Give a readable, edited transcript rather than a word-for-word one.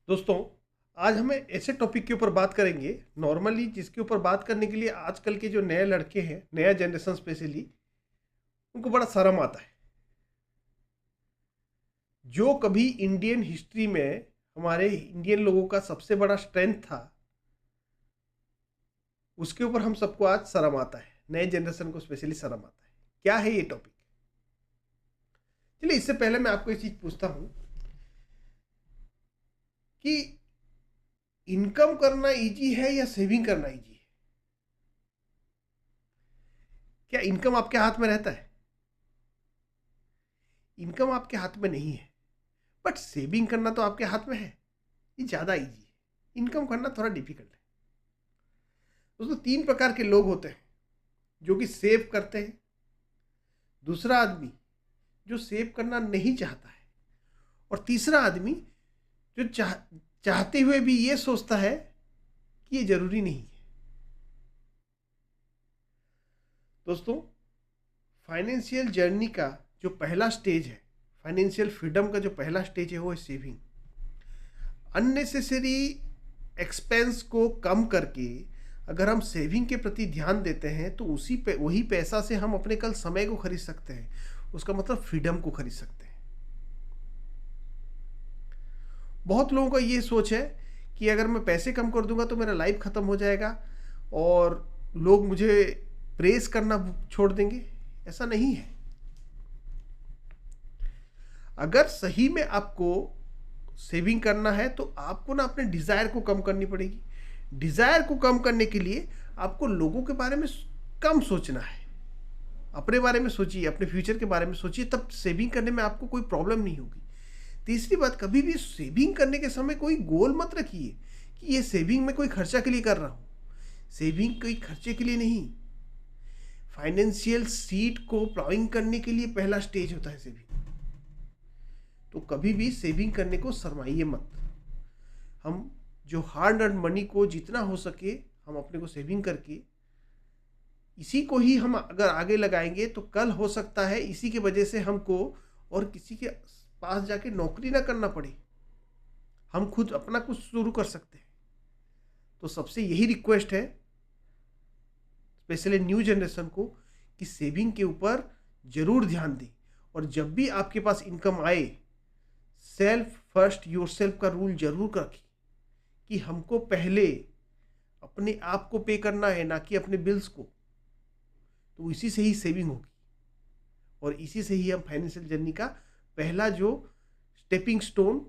दोस्तों, आज हम ऐसे टॉपिक के ऊपर बात करेंगे नॉर्मली जिसके ऊपर बात करने के लिए आजकल के जो नए लड़के हैं, नया जनरेशन स्पेशली, उनको बड़ा शर्म आता है। जो कभी इंडियन हिस्ट्री में हमारे इंडियन लोगों का सबसे बड़ा स्ट्रेंथ था, उसके ऊपर हम सबको आज शर्म आता है। नए जनरेशन को स्पेशली शर्म आता है। क्या है ये टॉपिक? चलिए, इससे पहले मैं आपको एक चीज पूछता हूं कि इनकम करना इजी है या सेविंग करना इजी है? क्या इनकम आपके हाथ में रहता है? इनकम आपके हाथ में नहीं है, बट सेविंग करना तो आपके हाथ में है। ये ज़्यादा इजी है, इनकम करना थोड़ा डिफिकल्ट है। दोस्तों, तीन प्रकार के लोग होते हैं जो कि सेव करते हैं। दूसरा आदमी जो सेव करना नहीं चाहता है। और तीसरा आदमी जो चाहते हुए भी ये सोचता है कि ये जरूरी नहीं है। दोस्तों, फाइनेंशियल जर्नी का जो पहला स्टेज है, फाइनेंशियल फ्रीडम का जो पहला स्टेज है, वो है सेविंग। अननेसेसरी एक्सपेंस को कम करके अगर हम सेविंग के प्रति ध्यान देते हैं तो वही पैसा से हम अपने कल समय को खरीद सकते हैं। उसका मतलब फ्रीडम को खरीद सकते हैं। बहुत लोगों का ये सोच है कि अगर मैं पैसे कम कर दूंगा तो मेरा लाइफ खत्म हो जाएगा और लोग मुझे प्रेस करना छोड़ देंगे। ऐसा नहीं है। अगर सही में आपको सेविंग करना है तो आपको ना अपने डिजायर को कम करनी पड़ेगी। डिजायर को कम करने के लिए आपको लोगों के बारे में कम सोचना है। अपने बारे में सोचिए, अपने फ्यूचर के बारे में सोचिए, तब सेविंग करने में आपको कोई प्रॉब्लम नहीं होगी। तीसरी बात, कभी भी सेविंग करने के समय कोई गोल मत रखिए कि ये सेविंग में कोई खर्चा के लिए कर रहा हूं। सेविंग कोई खर्चे के लिए नहीं, फाइनेंशियल सीड को प्लाइंग करने के लिए पहला स्टेज होता है सेविंग। तो कभी भी सेविंग करने को शर्माइए मत। हम जो हार्ड अर्न मनी को जितना हो सके हम अपने को सेविंग करके इसी को ही हम अगर आगे लगाएंगे तो कल हो सकता है इसी की वजह से हमको और किसी के पास जाके नौकरी ना करना पड़े। हम खुद अपना कुछ शुरू कर सकते हैं। तो सबसे यही रिक्वेस्ट है स्पेशली न्यू जनरेशन को कि सेविंग के ऊपर जरूर ध्यान दें। और जब भी आपके पास इनकम आए, सेल्फ फर्स्ट योर सेल्फ का रूल जरूर रखें कि हमको पहले अपने आप को पे करना है, ना कि अपने बिल्स को। तो इसी से ही सेविंग होगी और इसी से ही हम फाइनेंशियल जर्नी का पहला जो स्टेपिंग स्टोन